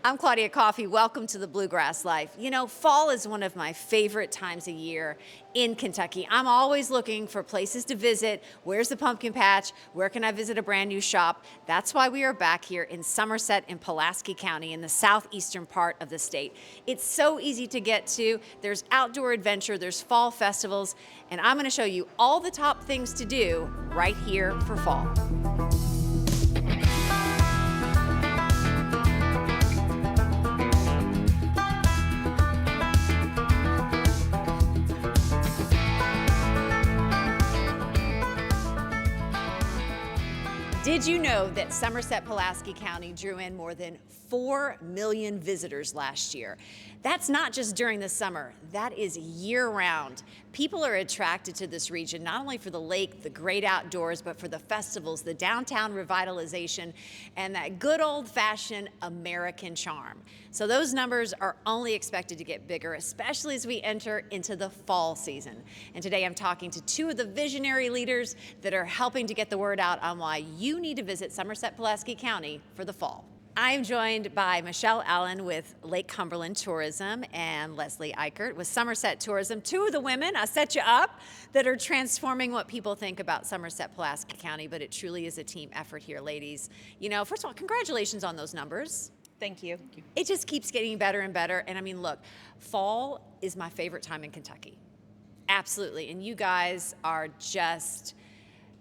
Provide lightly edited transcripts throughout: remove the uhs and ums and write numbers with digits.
I'm Claudia Coffey. Welcome to the Bluegrass Life. You know, fall is one of my favorite times of year in Kentucky. I'm always looking for places to visit. Where's the pumpkin patch? Where can I visit a brand new shop? That's why we are back here in Somerset in Pulaski County in the southeastern part of the state. It's so easy to get to. There's outdoor adventure, there's fall festivals, and I'm going to show you all the top things to do right here for fall. Did you know that Somerset Pulaski County drew in more than 4 million visitors last year? That's not just during the summer, that is year-round. People are attracted to this region not only for the lake, the great outdoors, but for the festivals, the downtown revitalization, and that good old-fashioned American charm. So those numbers are only expected to get bigger, especially as we enter into the fall season. And today I'm talking to two of the visionary leaders that are helping to get the word out on why you need to visit Somerset Pulaski County for the fall. I'm joined by Michelle Allen with Lake Cumberland Tourism and Leslie Eichert with Somerset Tourism. Two of the women, I set you up, that are transforming what people think about Somerset Pulaski County, but it truly is a team effort here, ladies. You know, first of all, congratulations on those numbers. Thank you. It just keeps getting better and better. And I mean, look, fall is my favorite time in Kentucky. Absolutely. And you guys are just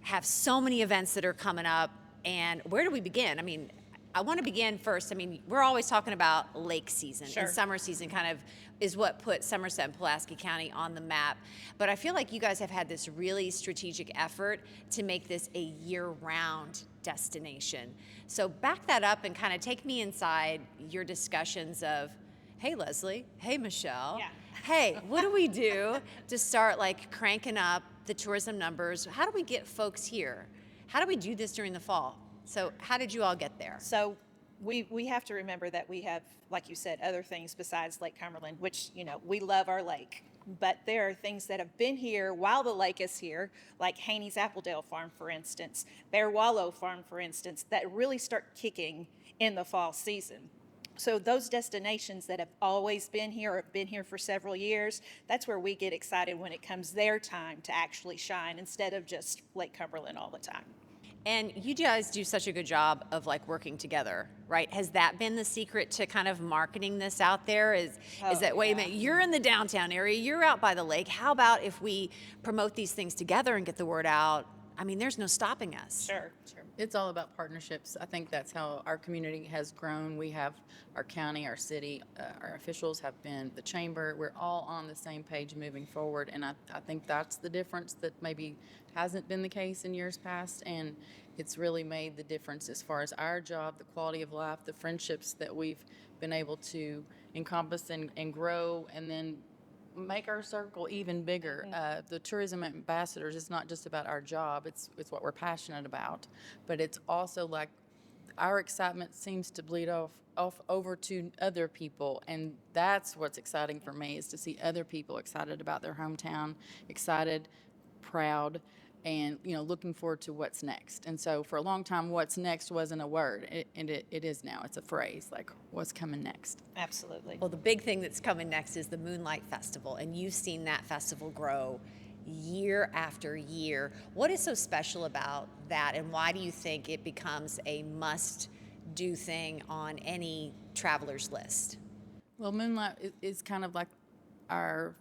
have so many events that are coming up. And where do we begin? I mean, I want to begin first. I mean, we're always talking about lake season, Sure. And summer season kind of is what put Somerset and Pulaski County on the map. But I feel like you guys have had this really strategic effort to make this a year-round destination. So back that up and kind of take me inside your discussions of, hey, Leslie, hey, Michelle, Yeah. hey, what do we do to start like cranking up the tourism numbers? How do we get folks here? How do we do this during the fall? So how did you all get there? So we have to remember that we have, like you said, other things besides Lake Cumberland, which, you know, we love our lake. But there are things that have been here while the lake is here, like Haney's Appledale Farm, for instance, Bear Wallow Farm, for instance, that really start kicking in the fall season. So those destinations that have always been here or have been here for several years, that's where we get excited when it comes their time to actually shine instead of just Lake Cumberland all the time. And you guys do such a good job of like working together, right? Has that been the secret to kind of marketing this out there? Is that, wait a minute, you're in the downtown area, you're out by the lake. How about if we promote these things together and get the word out? I mean, there's no stopping us. Sure. It's all about partnerships. I think that's how our community has grown. We have our county, our city, our officials have been, the chamber. We're all on the same page moving forward. And I think that's the difference that maybe hasn't been the case in years past. And it's really made the difference as far as our job, the quality of life, the friendships that we've been able to encompass and grow, and then make our circle even bigger. The tourism ambassadors is not just about our job, it's what we're passionate about, but it's also like our excitement seems to bleed off over to other people, and that's what's exciting for me, is to see other people excited about their hometown, excited, proud, and looking forward to what's next. And so for a long time, what's next wasn't a word, and it is now. It's a phrase, like what's coming next. Absolutely. Well, the big thing that's coming next is the Moonlight Festival, and you've seen that festival grow year after year. What is so special about that, and why do you think it becomes a must-do thing on any traveler's list? Well, Moonlight is kind of like our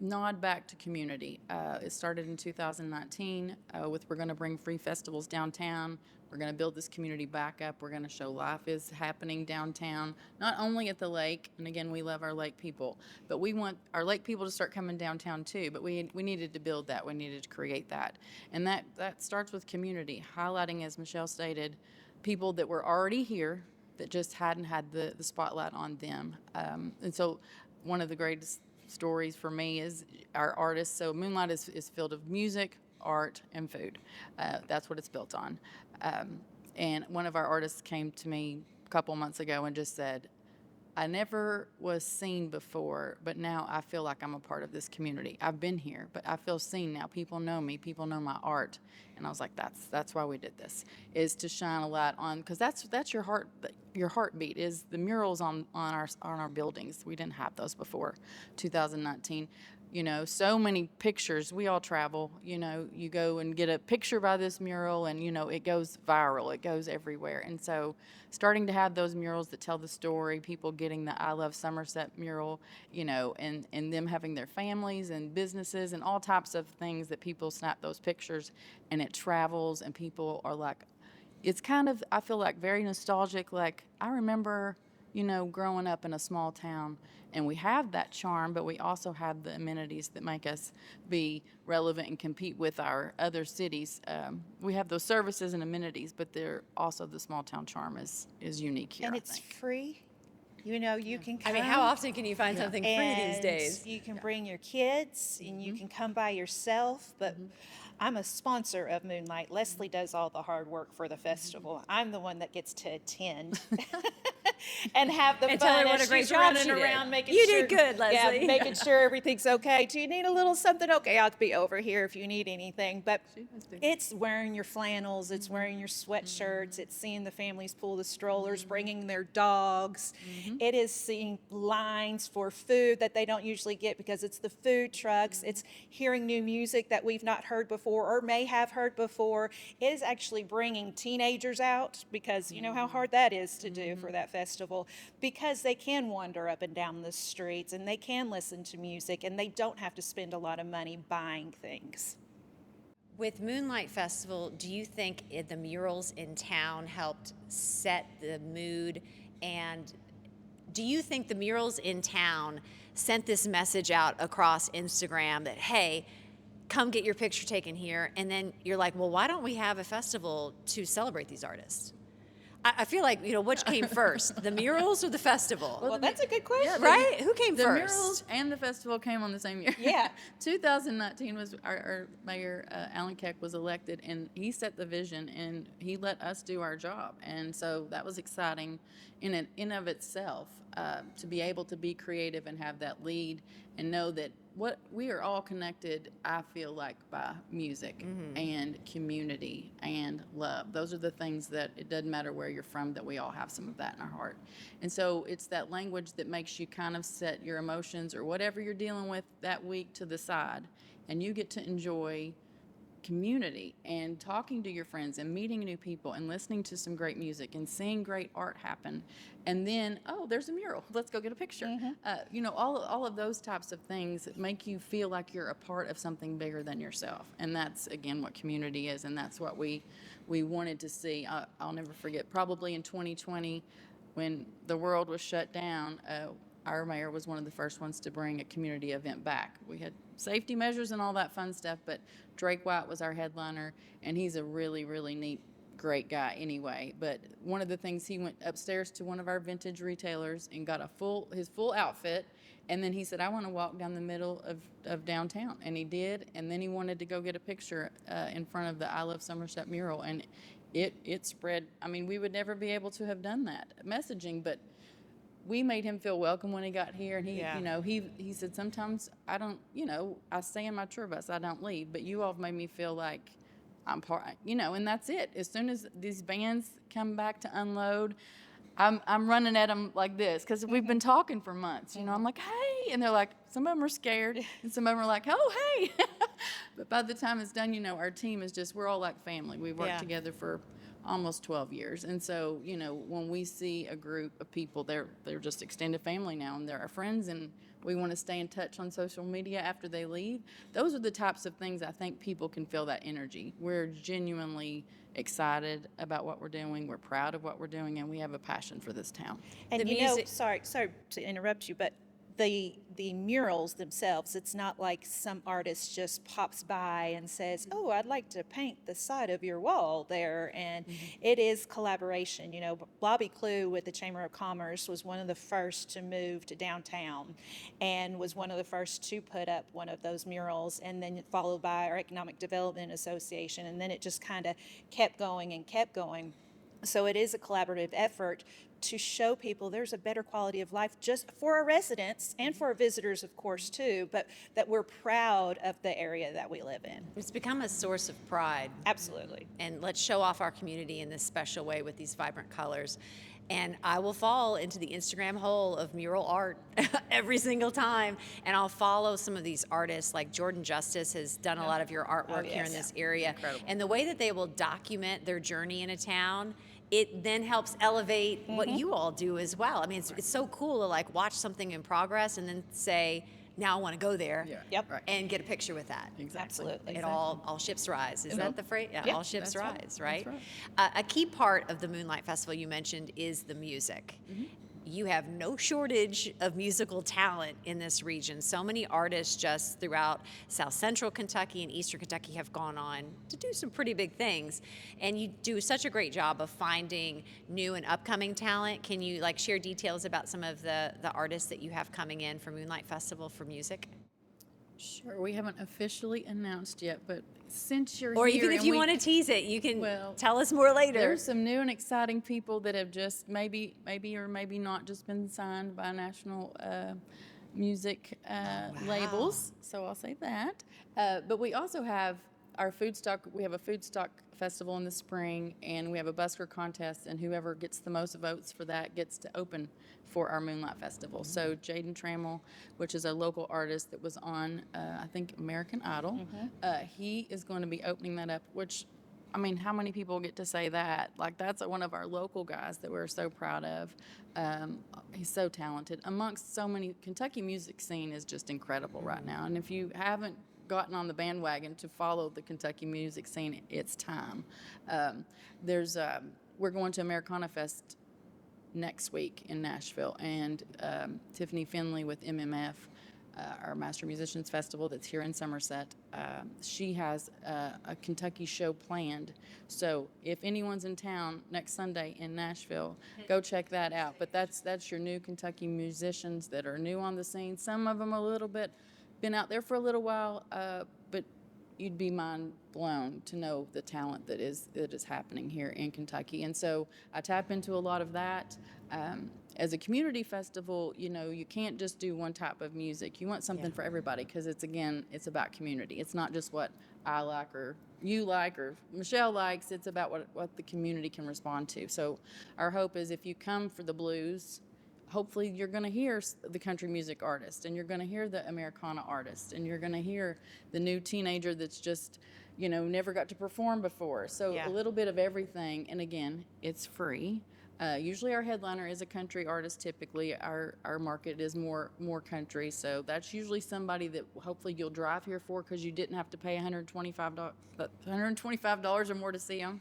nod back to community. It started in 2019 with we're going to bring free festivals downtown. We're going to build this community back up. We're going to show life is happening downtown, not only at the lake, and again, we love our lake people, but we want our lake people to start coming downtown too, but we needed to build that. We needed to create that. And that starts with community, highlighting, as Michelle stated, people that were already here that just hadn't had the spotlight on them. And so one of the greatest stories for me is our artists. So Moonlight is filled of music, art, and food. That's what it's built on. And one of our artists came to me a couple months ago and just said, I never was seen before, but now I feel like I'm a part of this community. I've been here, but I feel seen now. People know me. People know my art, and I was like, that's why we did this, is to shine a light on, because that's your heart. Your heartbeat is the murals on our buildings. We didn't have those before 2019. You know, so many pictures. We all travel. You know, you go and get a picture by this mural, and you know it goes viral. It goes everywhere. And so, starting to have those murals that tell the story, people getting the "I Love Somerset" mural, you know, and them having their families and businesses and all types of things that people snap those pictures, and it travels, and people are like, it's kind of, I feel like, very nostalgic. Like, I remember, you know, growing up in a small town, and we have that charm, but we also have the amenities that make us be relevant and compete with our other cities. We have those services and amenities, but they're also, the small town charm is unique here. And I it's think. free. You know, you can come. I mean, how often can you find something free these and days? You can bring your kids, and you can come by yourself. But I'm a sponsor of Moonlight. Leslie does all the hard work for the festival. I'm the one that gets to attend and have the And fun tell her what as a great she's job running she did. around, making You sure did good, Yeah, Leslie. making sure everything's okay. Do you need a little something? Okay, I'll be over here if you need anything. But it's wearing your flannels, it's wearing your sweatshirts, it's seeing the families pull the strollers, bringing their dogs. It is seeing lines for food that they don't usually get because it's the food trucks. It's hearing new music that we've not heard before or may have heard before. It is actually bringing teenagers out, because you know how hard that is to do for that festival, because they can wander up and down the streets and they can listen to music and they don't have to spend a lot of money buying things. With Moonlight Festival, do you think the murals in town helped set the mood? And do you think the murals in town sent this message out across Instagram that, hey, come get your picture taken here? And then you're like, well, why don't we have a festival to celebrate these artists? I feel like, you know, which came first, the murals or the festival? Well, that's a good question. Right? Who came The first? murals and the festival came on the same year. Yeah. 2019 was our mayor, Alan Keck, was elected, and he set the vision, and he let us do our job. And so that was exciting in of itself, to be able to be creative and have that lead and know that what we are all connected, I feel like, by music and community and love. Those are the things that it doesn't matter where you're from, that we all have some of that in our heart. And so it's that language that makes you kind of set your emotions or whatever you're dealing with that week to the side, and you get to enjoy community and talking to your friends and meeting new people and listening to some great music and seeing great art happen. And then, oh, there's a mural. Let's go get a picture. You know, all of those types of things that make you feel like you're a part of something bigger than yourself. And that's, again, what community is, and that's what we wanted to see. I'll never forget, probably in 2020, when the world was shut down, our mayor was one of the first ones to bring a community event back. We had safety measures and all that fun stuff, but Drake White was our headliner, and he's a really, really neat, great guy anyway. But one of the things, he went upstairs to one of our vintage retailers and got his full outfit, and then he said, I want to walk down the middle of downtown, and he did. And then he wanted to go get a picture in front of the I Love Somerset mural, and it spread. I mean, we would never be able to have done that messaging, but we made him feel welcome when he got here, and you know, he said, sometimes I don't, you know, I stay in my tour bus, I don't leave, but you all have made me feel like I'm part, you know, and that's it. As soon as these bands come back to unload, I'm running at them like this, because we've been talking for months, you know. I'm like, hey, and they're like, some of them are scared, and some of them are like, oh, hey. But by the time it's done, you know, our team is just, we're all like family. We've worked together for almost 12 years. And so, you know, when we see a group of people, they're just extended family now, and they're our friends, and we want to stay in touch on social media after they leave. Those are the types of things I think people can feel that energy. We're genuinely excited about what we're doing. We're proud of what we're doing, and we have a passion for this town. And The you know, music- sorry to interrupt you, but the murals themselves, it's not like some artist just pops by and says, oh, I'd like to paint the side of your wall there. And it is collaboration. You know, Bobby Clue with the Chamber of Commerce was one of the first to move to downtown and was one of the first to put up one of those murals, and then followed by our Economic Development Association. And then it just kind of kept going and kept going. So it is a collaborative effort, to show people there's a better quality of life just for our residents and for our visitors, of course, too, but that we're proud of the area that we live in. It's become a source of pride. Absolutely. And let's show off our community in this special way with these vibrant colors. And I will fall into the Instagram hole of mural art every single time. And I'll follow some of these artists, like Jordan Justice has done a lot of your artwork here in this area. Incredible. And the way that they will document their journey in a town, it then helps elevate what you all do as well. I mean, it's so cool to like watch something in progress and then say, now I want to go there Yep. Right. and get a picture with that. Exactly. Absolutely. It all ships rise. Is that the phrase? Yeah, Yep. all ships That's rise, right. right? That's A key part of the Moonlight Festival you mentioned is the music. You have no shortage of musical talent in this region. So many artists just throughout South Central Kentucky and Eastern Kentucky have gone on to do some pretty big things. And you do such a great job of finding new and upcoming talent. Can you like share details about some of the artists that you have coming in for Moonlight Festival for music? Sure, we haven't officially announced yet, but since you're Or here, even if and you we- want to tease it, you can Well, tell us more later. There's some new and exciting people that have just maybe or maybe not just been signed by national music labels. So I'll say that. But we also have our food stock. We have a food stock festival in the spring, and we have a busker contest, and whoever gets the most votes for that gets to open for our Moonlight Festival. So Jaden Trammell, which is a local artist that was on, I think, American Idol, he is going to be opening that up, which, I mean, how many people get to say that? Like, that's one of our local guys that we're so proud of. He's so talented. Amongst so many, Kentucky music scene is just incredible right now. And if you haven't gotten on the bandwagon to follow the Kentucky music scene, it's time. We're going to Americana Fest next week in Nashville, and Tiffany Finley with MMF, our Master Musicians Festival that's here in Somerset, she has a Kentucky show planned. So if anyone's in town next Sunday in Nashville, go check that out. But that's your new Kentucky musicians that are new on the scene. Some of them a little bit been out there for a little while, but you'd be mind blown to know the talent that is happening here in Kentucky. And so I tap into a lot of that. As a community festival, you know, you can't just do one type of music. You want something for everybody, because it's about community. It's not just what I like or you like or Michelle likes. It's about what the community can respond to. So our hope is if you come for the blues, hopefully you're going to hear the country music artist, and you're going to hear the Americana artist, and you're going to hear the new teenager that's just, you know, never got to perform before. So a little bit of everything. And again, it's free. Usually our headliner is a country artist. Typically our market is more country. So that's usually somebody that hopefully you'll drive here for, because you didn't have to pay $125 or more to see them.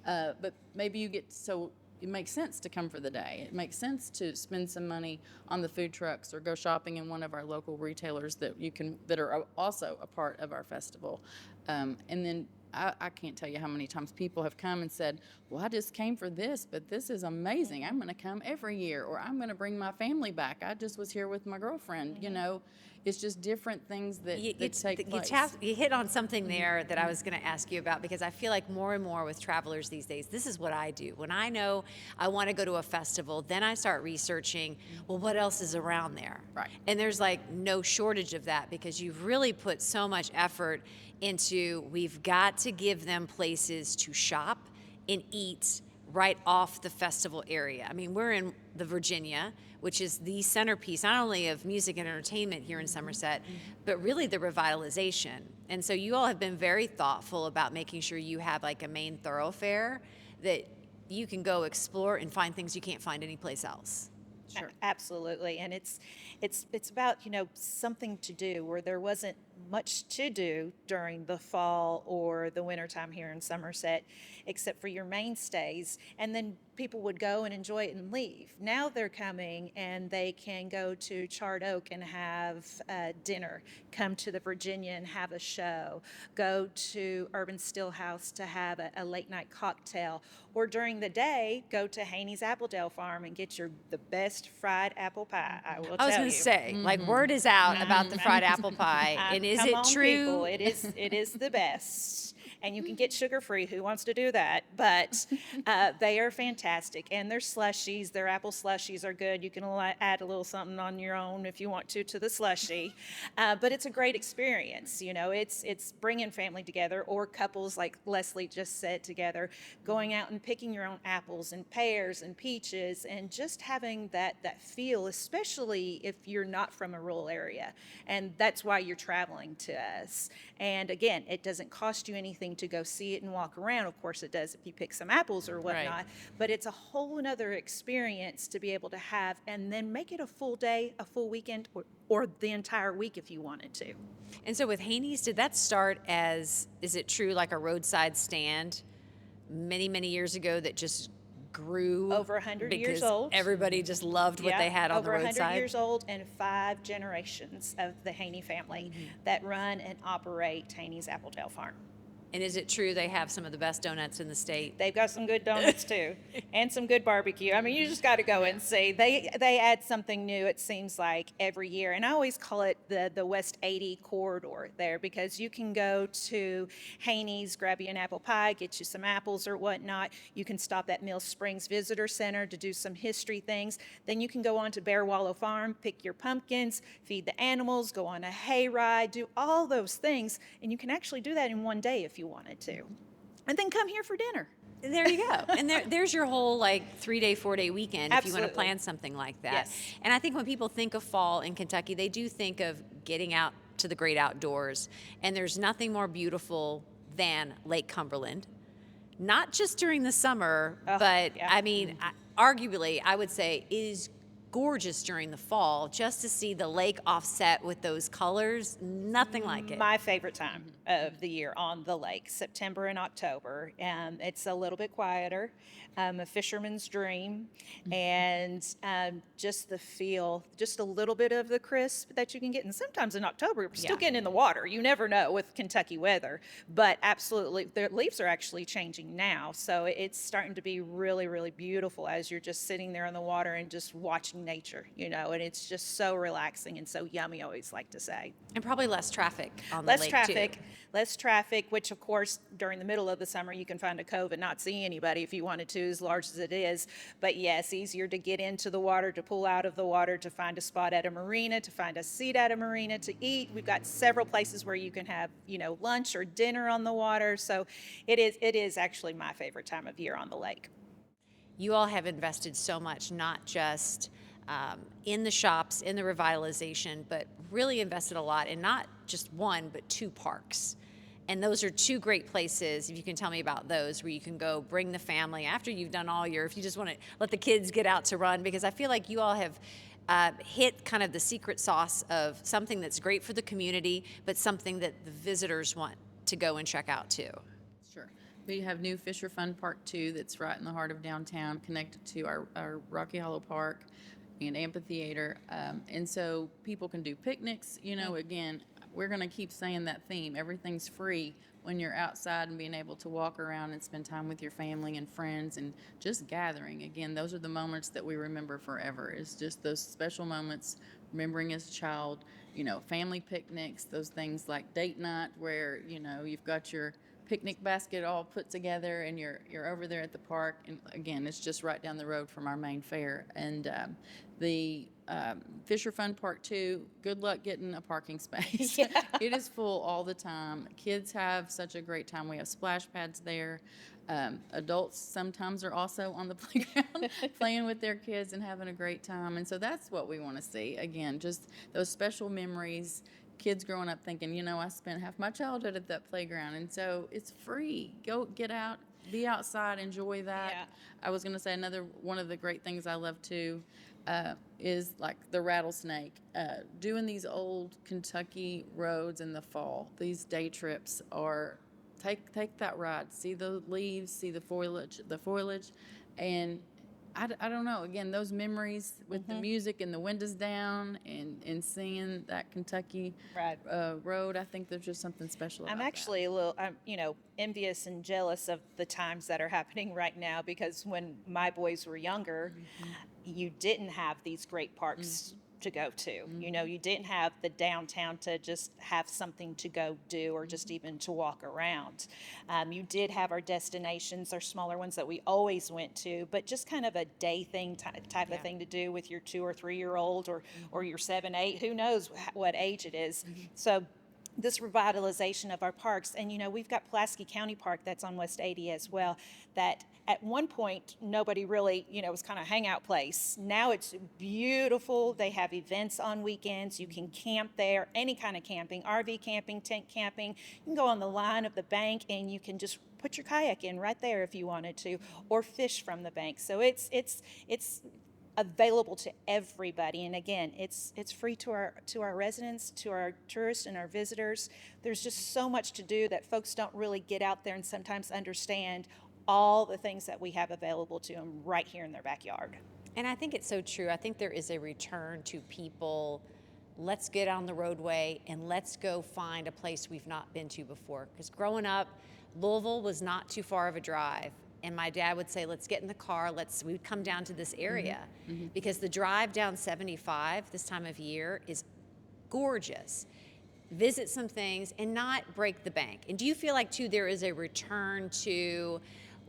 But maybe you get, so it makes sense to come for the day. It makes sense to spend some money on the food trucks or go shopping in one of our local retailers that are also a part of our festival. And then I can't tell you how many times people have come and said, well, I just came for this, but this is amazing. I'm going to come every year, or I'm going to bring my family back. I just was here with my girlfriend. You know, it's just different things that take place. You hit on something there that I was going to ask you about, because I feel like more and more with travelers these days, this is what I do. When I know I want to go to a festival, then I start researching, well, what else is around there? Right. And there's like no shortage of that, because you've really put so much effort into, we've got to give them places to shop and eat right off the festival area. I mean, we're in the Virginia, which is the centerpiece, not only of music and entertainment here in Somerset, but really the revitalization. And so you all have been very thoughtful about making sure you have like a main thoroughfare that you can go explore and find things you can't find anyplace else. Sure. Absolutely. And it's about, you know, something to do where there wasn't much to do during the fall or the wintertime here in Somerset, except for your mainstays. And then people would go and enjoy it and leave. Now they're coming and they can go to Charred Oak and have dinner, come to the Virginia and have a show, go to Urban Stillhouse to have a late night cocktail, or during the day, go to Haney's Appledale Farm and get the best fried apple pie. I will I was tell going you. to say, like, word is out about the fried apple pie. And is Come it on, true? people. It is the best. and you can get sugar-free. Who wants to do that? But they are fantastic, and their slushies, their apple slushies are good. You can add a little something on your own if you want to the slushie, but it's a great experience. You know, it's bringing family together, or couples like Leslie just said together, going out and picking your own apples and pears and peaches, and just having that feel, especially if you're not from a rural area, and that's why you're traveling to us. And again, it doesn't cost you anything to go see it and walk around. Of course it does if you pick some apples or whatnot, Right. but it's a whole another experience to be able to have, and then make it a full day, a full weekend, or the entire week if you wanted to. And so with Haney's, did that start as, is it true, like a roadside stand many, many years ago that just grew? Over 100 years because old. everybody just loved what they had on the over 100 roadside? years old, and 5 generations of the Haney family that run and operate Haney's Appledale Farm. And is it true they have some of the best donuts in the state? They've got some good donuts too, and some good barbecue. I mean, you just got to go and see. They add something new, it seems like, every year. And I always call it the West 80 corridor there, because you can go to Haney's, grab you an apple pie, get you some apples or whatnot. You can stop at Mill Springs Visitor Center to do some history things. Then you can go on to Bear Wallow Farm, pick your pumpkins, feed the animals, go on a hay ride, do all those things. And you can actually do that in one day if you wanted to. And then come here for dinner. There you go. And there's your whole like 3-day, 4-day weekend if you want to Absolutely. plan something like that. Yes. And I think when people think of fall in Kentucky, they do think of getting out to the great outdoors. And there's nothing more beautiful than Lake Cumberland. Not just during the summer, Oh, but yeah. I mean, arguably, I would say it is gorgeous during the fall, just to see the lake offset with those colors. Nothing like it. My favorite time of the year on the lake, September and October. It's a little bit quieter, a fisherman's dream, and just the feel, just a little bit of the crisp that you can get. And sometimes in October, we're still Yeah. getting in the water. You never know with Kentucky weather, but absolutely, the leaves are actually changing now. So it's starting to be really, really beautiful as you're just sitting there in the water and just watching nature, you know, and it's just so relaxing and so yummy, I always like to say. And probably less traffic on the Less lake traffic, too. less traffic, which of course during the middle of the summer you can find a cove and not see anybody if you wanted to, as large as it is. But yes, easier to get into the water, to pull out of the water, to find a spot at a marina, to find a seat at a marina to eat. We've got several places where you can have, you know, lunch or dinner on the water. So it is actually my favorite time of year on the lake. You all have invested so much, not just in the shops, in the revitalization, but really invested a lot in not just one, but 2 parks. And those are 2 great places, if you can tell me about those, where you can go bring the family after you've done all your, if you just want to let the kids get out to run, because I feel like you all have hit kind of the secret sauce of something that's great for the community, but something that the visitors want to go and check out too. Sure. We have new Fischer Fun Park too, that's right in the heart of downtown, connected to our Rocky Hollow Park and amphitheater. And so people can do picnics. You know, again, we're going to keep saying that theme. Everything's free when you're outside and being able to walk around and spend time with your family and friends and just gathering. Again, those are the moments that we remember forever. It's just those special moments, remembering as a child, you know, family picnics, those things like date night where, you know, you've got your picnic basket all put together and you're over there at the park. And again, it's just right down the road from our main fair. And the Fischer Fun Park too, good luck getting a parking space. Yeah. It is full all the time. Kids have such a great time. We have splash pads there. Adults sometimes are also on the playground playing with their kids and having a great time. And so that's what we want to see. Again, just those special memories. Kids growing up thinking, you know, I spent half my childhood at that playground. And so it's free. Go get out, be outside, enjoy that. Yeah. I was going to say another one of the great things I love too is like the rattlesnake. Doing these old Kentucky roads in the fall, these day trips are take that ride, see the leaves, see the foliage, and I don't know. Again, those memories with the music and the windows down and seeing that Kentucky Right. road, I think there's just something special about I'm actually a little, you know, envious and jealous of the times that are happening right now, because when my boys were younger, you didn't have these great parks to go to. You know, you didn't have the downtown to just have something to go do or just even to walk around. You did have our destinations, our smaller ones that we always went to, but just kind of a day thing type of thing to do with your 2 or 3 year old or your 7, 8, who knows what age it is. So this revitalization of our parks, and you know, we've got Pulaski County Park that's on West 80 as well, that at one point nobody really, you know, it was kind of a hangout place. Now it's beautiful. They have events on weekends. You can camp there, any kind of camping, RV camping, tent camping. You can go on the line of the bank and you can just put your kayak in right there if you wanted to, or fish from the bank. So it's available to everybody, and again, it's free to our residents, to our tourists and our visitors. There's just so much to do that folks don't really get out there and sometimes understand all the things that we have available to them right here in their backyard. And I think it's so true. I think there is a return to people, let's get on the roadway and let's go find a place we've not been to before. Because growing up, Louisville was not too far of a drive. And my dad would say, let's get in the car, we would come down to this area. Because the drive down 75 this time of year is gorgeous. Visit some things and not break the bank. And do you feel like, too, there is a return to,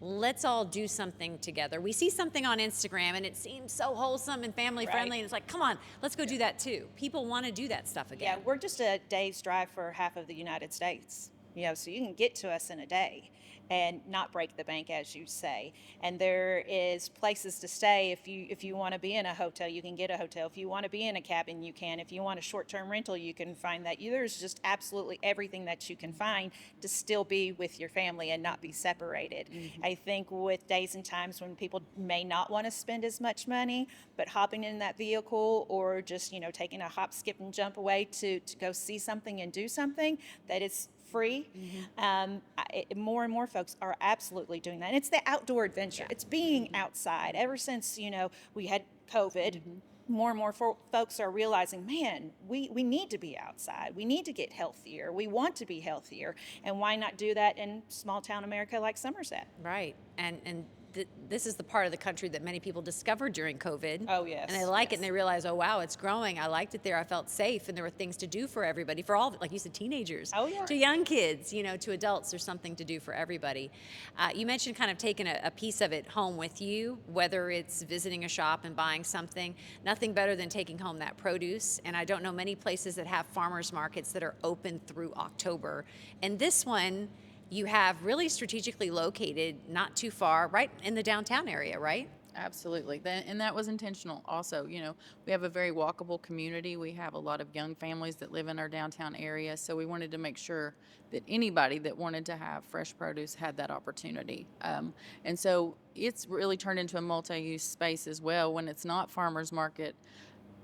let's all do something together? We see something on Instagram and it seems so wholesome and family friendly, and it's like, come on, let's go do that too. People want to do that stuff again. Yeah, we're just a day's drive for half of the United States. You know, so you can get to us in a day and not break the bank, as you say. And there is places to stay. If you want to be in a hotel, you can get a hotel. If you want to be in a cabin, you can. If you want a short-term rental, you can find that. There's just absolutely everything that you can find to still be with your family and not be separated. I think with days and times when people may not want to spend as much money, but hopping in that vehicle or just, you know, taking a hop, skip, and jump away to go see something and do something, that it's free. More and more folks are absolutely doing that. And it's the outdoor adventure. It's being outside. Ever since, you know, we had COVID, more and more folks are realizing, man, we need to be outside. We need to get healthier. We want to be healthier. And why not do that in small town America like Somerset? Right. And this is the part of the country that many people discovered during COVID. Oh, yes. And they like it and they realize, oh, wow, it's growing. I liked it there. I felt safe. And there were things to do for everybody, for all, like you said, teenagers, Oh, yeah. to young kids, you know, to adults. There's something to do for everybody. You mentioned kind of taking a piece of it home with you, whether it's visiting a shop and buying something. Nothing better than taking home that produce. And I don't know many places that have farmers markets that are open through October. And this one, you have really strategically located, not too far, right in the downtown area, right? Absolutely. And that was intentional also. You know, we have a very walkable community. We have a lot of young families that live in our downtown area. So we wanted to make sure that anybody that wanted to have fresh produce had that opportunity. And so it's really turned into a multi-use space as well. When it's not farmers market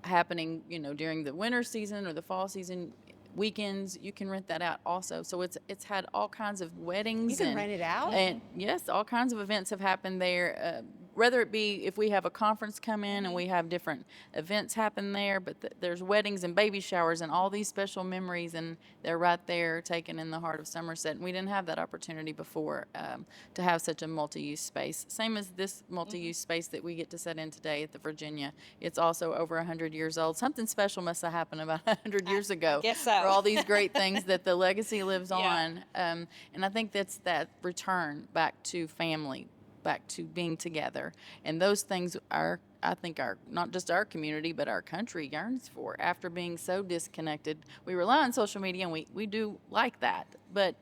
happening, you know, during the winter season or the fall season, weekends, you can rent that out also. So it's had all kinds of weddings. You can rent it out? And yes, all kinds of events have happened there. Whether it be if we have a conference come in and we have different events happen there, but there's weddings and baby showers and all these special memories, and they're right there taken in the heart of Somerset. And we didn't have that opportunity before to have such a multi-use space. Same as this multi-use space that we get to set in today at the Virginia. It's also over 100 years old. Something special must have happened about 100 years ago. Guess so. For all these great things that the legacy lives Yeah. on. And I think that's that return back to family, back to being together. And those things are, I think, are not just our community, but our country yearns for. After being so disconnected, we rely on social media, and we do like that. But,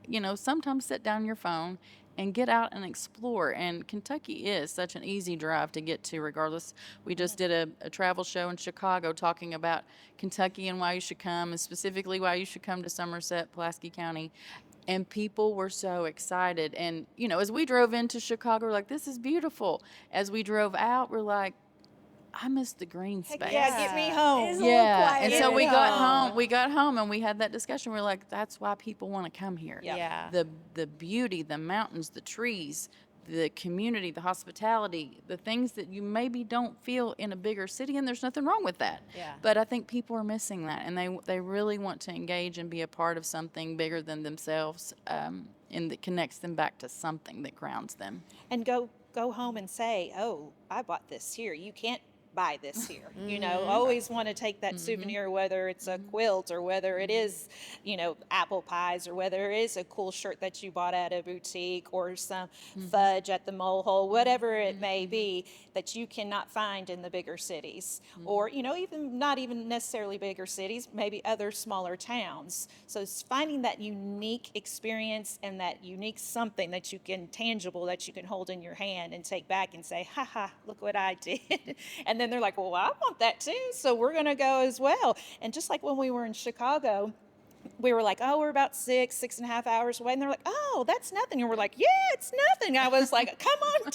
you know, sometimes sit down your phone and get out and explore. And Kentucky is such an easy drive to get to regardless. We just did a travel show in Chicago talking about Kentucky and why you should come, and specifically why you should come to Somerset, Pulaski County. And people were so excited. And, you know, as we drove into Chicago, we're like, this is beautiful. As we drove out, we're like, I miss the green space. Yeah, get me home. It's a little quiet. And Get so me we got home. home. We got home and we had that discussion. We're like, that's why people want to come here. Yeah. Yeah. The beauty, the mountains, the trees, the community, the hospitality, the things that you maybe don't feel in a bigger city, and there's nothing wrong with that. Yeah. But I think people are missing that, and they really want to engage and be a part of something bigger than themselves, and that connects them back to something that grounds them. And go home and say, oh, I bought this here. You can't buy this here. Always want to take that souvenir, whether it's a quilt or whether it is, apple pies, or whether it is a cool shirt that you bought at a boutique, or some fudge at the mole hole, whatever it may be, that you cannot find in the bigger cities, or, even not even necessarily bigger cities, maybe other smaller towns. So it's finding that unique experience and that unique something that you can, tangible, that you can hold in your hand and take back and say, ha ha, look what I did. And then they're like, well, I want that too, so we're going to go as well. And just like when we were in Chicago, we were like, oh, we're about 6.5 hours away. And they're like, oh, that's nothing. And we're like, yeah, it's nothing. I was like, come on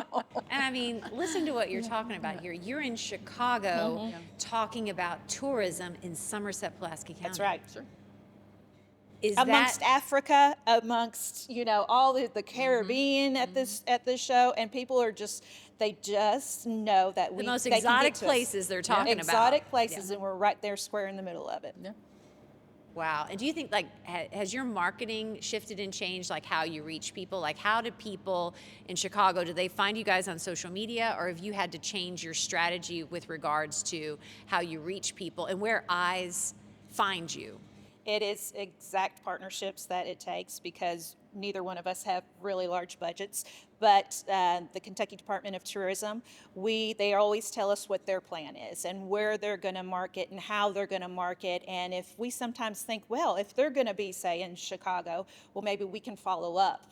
down. And I mean, listen to what you're talking about here. You're in Chicago talking about tourism in Somerset, Pulaski County. That's right. Sure. Is Amongst that Africa, amongst, all the Caribbean at this show, and people are they just know that the most they can exotic get to us. places they're talking about? Exotic places, and we're right there square in the middle of it. Yeah. Wow. And do you think, has your marketing shifted and changed, how you reach people? How do people in Chicago, do they find you guys on social media, or have you had to change your strategy with regards to how you reach people and where eyes find you? It is exact partnerships that it takes, because neither one of us have really large budgets. But the Kentucky Department of Tourism, they always tell us what their plan is and where they're going to market and how they're going to market. And if we sometimes think, well, if they're going to be, say, in Chicago, well, maybe we can follow up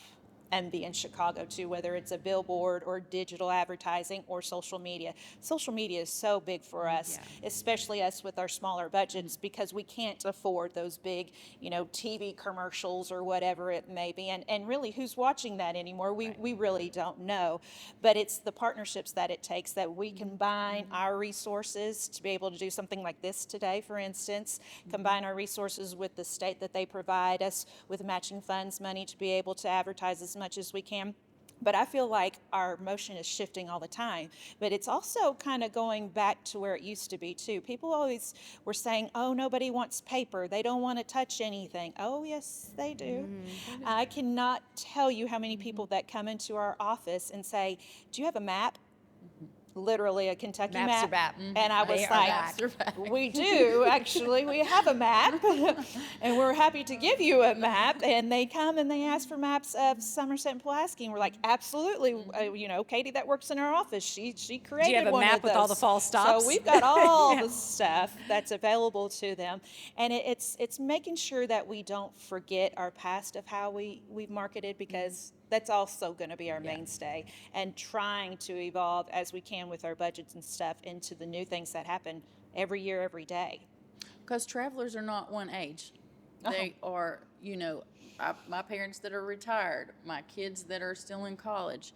and be in Chicago too, whether it's a billboard or digital advertising or social media. Social media is so big for us, especially us with our smaller budgets, because we can't afford those big, TV commercials or whatever it may be. And really, who's watching that anymore? We really don't know. But it's the partnerships that it takes, that we combine our resources to be able to do something like this today, for instance, combine our resources with the state that they provide us with matching funds money to be able to advertise as much as we can. But I feel like our motion is shifting all the time. But it's also kind of going back to where it used to be too. People always were saying, oh, nobody wants paper. They don't want to touch anything. Oh, yes, they do. I cannot tell you how many people that come into our office and say, do you have a map? Literally a Kentucky Maps map. are back. And I was They are like, back. we do, actually. We have a map, and we're happy to give you a map. And they come and they ask for maps of Somerset and Pulaski, and we're like, absolutely. Katie that works in our office, she created Do you have a one map of with all the those. fall stops? So we've got all the stuff that's available to them. And it's making sure that we don't forget our past of how we've marketed, because that's also going to be our mainstay, and trying to evolve as we can with our budgets and stuff into the new things that happen every year, every day. Because travelers are not one age. They are, my parents that are retired, my kids that are still in college,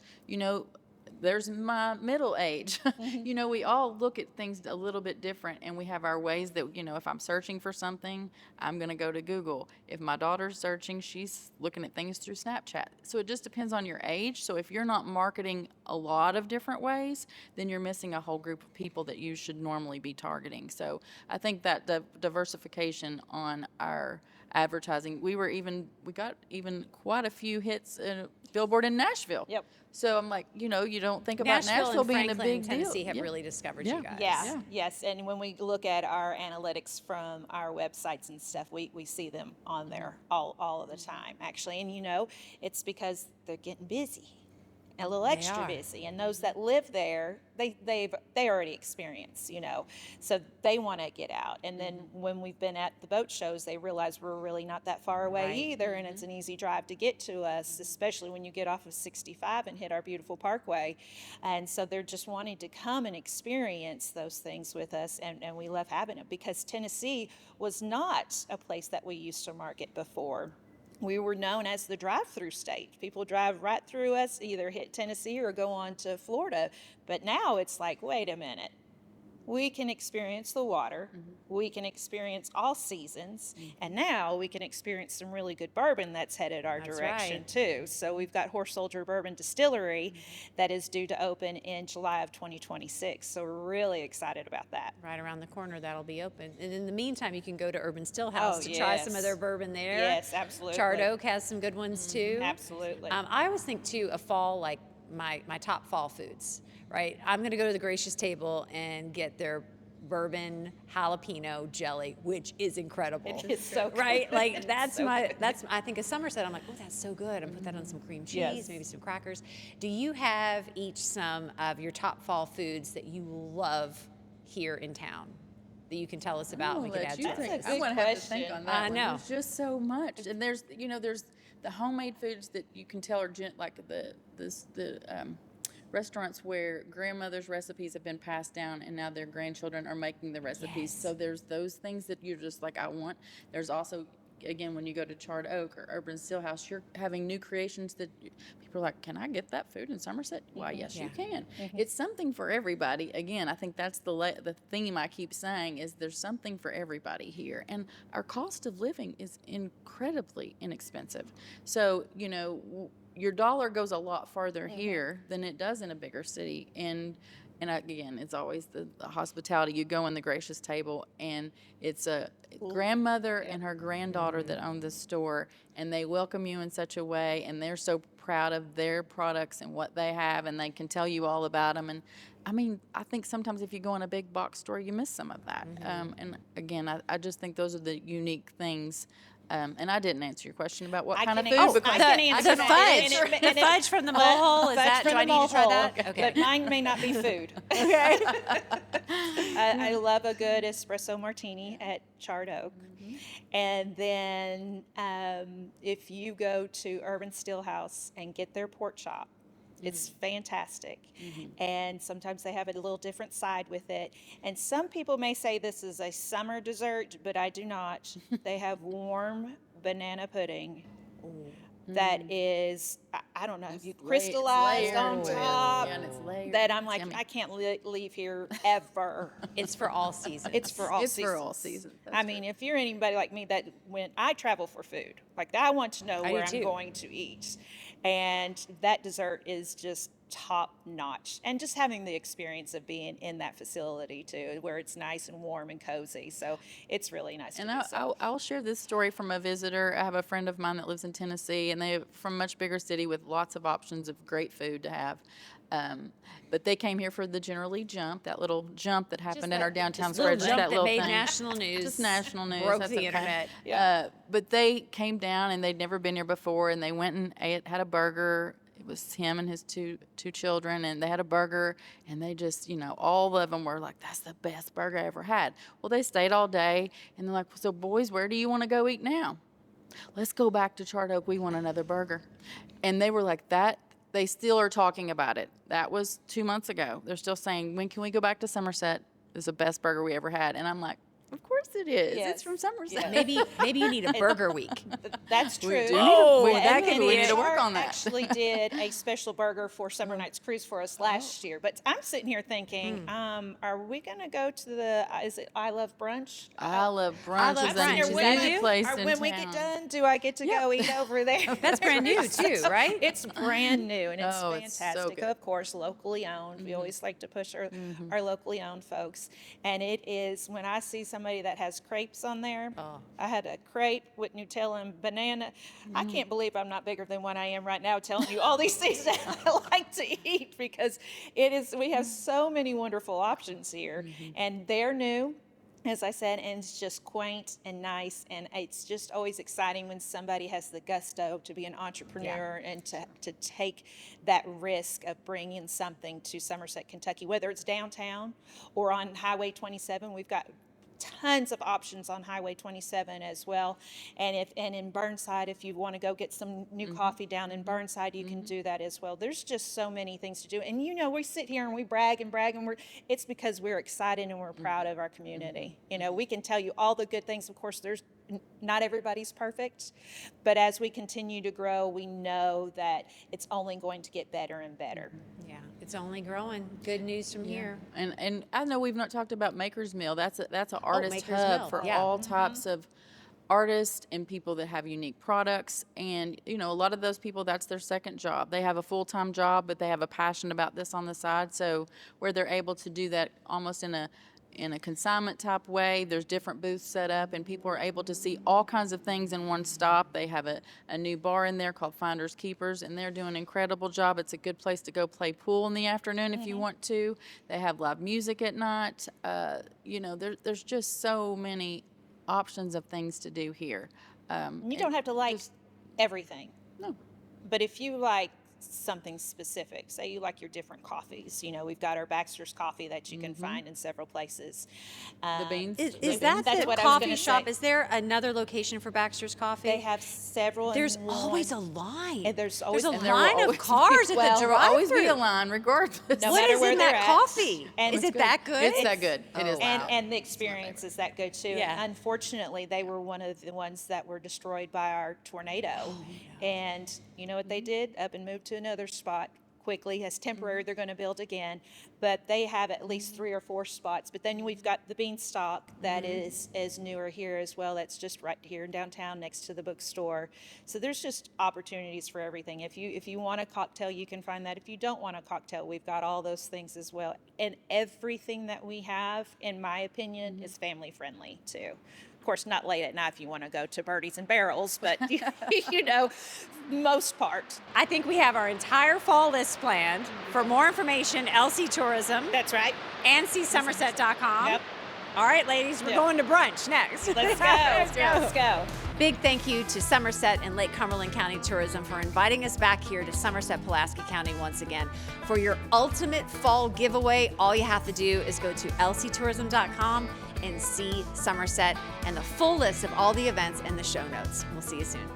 there's my middle age. We all look at things a little bit different, and we have our ways that, if I'm searching for something, I'm going to go to Google. If my daughter's searching, she's looking at things through Snapchat. So it just depends on your age. So if you're not marketing a lot of different ways, then you're missing a whole group of people that you should normally be targeting. So I think that the diversification on our advertising, we got quite a few hits in a billboard in Nashville. Yep. So I'm like, you don't think about Nashville and being a Franklin, big deal. Tennessee have really discovered you guys. Yes. And when we look at our analytics from our websites and stuff, we see them on there all of the time, actually. And it's because they're getting busy, a little extra busy. And those that live there, they already experience, so they want to get out. And then when we've been at the boat shows, they realize we're really not that far away either, and it's an easy drive to get to us, especially when you get off of 65 and hit our beautiful parkway. And so they're just wanting to come and experience those things with us, and we love having it, because Tennessee was not a place that we used to market before. We were known as the drive-through state. People drive right through us, either hit Tennessee or go on to Florida. But now it's like, wait a minute. We can experience the water. We can experience all seasons. And now we can experience some really good bourbon that's headed our direction too. So we've got Horse Soldier Bourbon Distillery that is due to open in July of 2026. So we're really excited about that. Right around the corner, that'll be open. And in the meantime, you can go to Urban Stillhouse to try some of their bourbon there. Yes, absolutely. Charred Oak has some good ones too. Absolutely. I always think too, a fall my top fall foods, right? I'm gonna go to the Gracious Table and get their bourbon jalapeno jelly, which is incredible. It is so good. Right? Like It's that's so my good. that's I think of Somerset. I'm like, oh, that's so good. And put that on some cream cheese, Yes. maybe some crackers. Do you have each some of your top fall foods that you love here in town that you can tell us about? I'm And we gonna can let add you to That's it? a think. I'm good gonna have to think question. on that I one. know. There's just so much, and there's the homemade foods that you can tell are like the restaurants where grandmother's recipes have been passed down and now their grandchildren are making the recipes. Yes. So there's those things that you're just like, I want. There's also, again, when you go to Charred Oak or Urban Steelhouse, you're having new creations that people are like, can I get that food in Somerset? Why, yes, you can. It's something for everybody. Again, I think that's the theme I keep saying is there's something for everybody here. And our cost of living is incredibly inexpensive. So, your dollar goes a lot farther here than it does in a bigger city. And again, it's always the hospitality. You go in the Gracious Table, and it's a grandmother and her granddaughter that own the store, and they welcome you in such a way, and they're so proud of their products and what they have, and they can tell you all about them. And I mean, I think sometimes if you go in a big box store, you miss some of that. And again, I just think those are the unique things. And I didn't answer your question about what kind of food. I because can answer the that. fudge. And The fudge from the mole hole, is fudge that- from do I the need to try mole that? hole, Okay. But mine may not be food. Okay. I love a good espresso martini at Charred Oak. And then if you go to Urban Steelhouse and get their pork chop, it's fantastic. And sometimes they have a little different side with it. And some people may say this is a summer dessert, but I do not. They have warm banana pudding that is, I don't know, if you crystallized on layered with- top. yeah, and it's layered. That I'm It's like, yummy. I can't leave here ever. It's for all seasons. It's for all It's seasons. for all seasons, that's I mean, if you're anybody like me that when I travel for food, like I want to know I where do I'm too. going to eat. And that dessert is just top notch. And just having the experience of being in that facility too, where it's nice and warm and cozy. So it's really nice And to do so. I'll share this story from a visitor. I have a friend of mine that lives in Tennessee, and they're from a much bigger city with lots of options of great food to have. But they came here for the Generally Jump, that little jump that happened in our downtown Little square. Just jump that that little made thing. national news. Just national news. Broke That's the okay. internet. Yeah. But they came down, and they'd never been here before, and they went and had a burger. It was him and his two children, and they had a burger, and they just, all of them were like, that's the best burger I ever had. Well, they stayed all day, and they're like, so boys, where do you want to go eat now? Let's go back to Charred Oak. We want another burger. And they were like that. They still are talking about it. That was 2 months ago. They're still saying, when can we go back to Somerset? It's the best burger we ever had. And I'm like, of course it is. Yes. It's from Somerset. Maybe you need a burger week. That's true. do need Oh, we- that could be we need it. to work Chart on that. actually did a special burger for Summer Nights Cruise for us last year. But I'm sitting here thinking, are we going to go to the, is it I Love Brunch? I love brunch. I Love is Brunch. a Is that new new? place Or in when we town. get done, do I get to go eat over there? That's brand new too, right? It's brand new and it's Oh, it's so fantastic. good. Of course, locally owned. We always like to push our locally owned folks. And it is, when I see somebody that has crepes on there, I had a crepe with Nutella and banana. I can't believe I'm not bigger than what I am right now telling you all these things that I like to eat because we have so many wonderful options here. And they're new. As I said, and it's just quaint and nice, and it's just always exciting when somebody has the gusto to be an entrepreneur and to take that risk of bringing something to Somerset, Kentucky, whether it's downtown or on Highway 27. We've got tons of options on Highway 27 as well, and in Burnside, if you want to go get some new coffee down in Burnside, you can do that as well. There's just so many things to do, and we sit here and we brag and it's because we're excited and we're proud of our community. We can tell you all the good things. Of course, not everybody's perfect, but as we continue to grow, we know that it's only going to get better and better. Yeah, it's only growing. Good news from here. And I know we've not talked about Maker's Mill. That's an artist Maker's hub Mill, for yeah. all types of artists and people that have unique products. And a lot of those people, that's their second job. They have a full-time job, but they have a passion about this on the side. So where they're able to do that almost in in a consignment type way. There's different booths set up, and people are able to see all kinds of things in one stop. They have a new bar in there called Finders Keepers, and they're doing an incredible job. It's a good place to go play pool in the afternoon if you want to. They have live music at night. You know, there's just so many options of things to do here. You don't have to like everything. No. But if you like something specific, say you like your different coffees, you know, we've got our Baxter's coffee that you can find in several places. The beans. Is that That's the what I was coffee gonna shop? say. Is there another location for Baxter's Coffee? They have several. There's in one. always a line. And there's always a and there will line of always cars at well, the There will always be a drive-thru. line, regardless. No What matter is where in they're that at. coffee? And Is it that good? It's that good. It is. wow. And the experience is that good too. Yeah. And unfortunately, they were one of the ones that were destroyed by our tornado. And you know what they did? Up and moved to another spot quickly as temporary. They're going to build again, but they have at least 3 or 4 spots. But then we've got the Beanstalk that is newer here as well. That's just right here in downtown next to the bookstore. So there's just opportunities for everything. If you want a cocktail, you can find that. If you don't want a cocktail, we've got all those things as well. And everything that we have, in my opinion, is family friendly too. Of course, not late at night if you want to go to Birdies and Barrels, but you know, most part. I think we have our entire fall list planned. For more information, LC Tourism, That's right. andcsomerset.com. Yep. All right, ladies, we're Yep. going to brunch next. Let's go. Let's go. Big thank you to Somerset and Lake Cumberland County Tourism for inviting us back here to Somerset, Pulaski County once again. For your ultimate fall giveaway, all you have to do is go to lctourism.com and see Somerset and the full list of all the events and the show notes. We'll see you soon.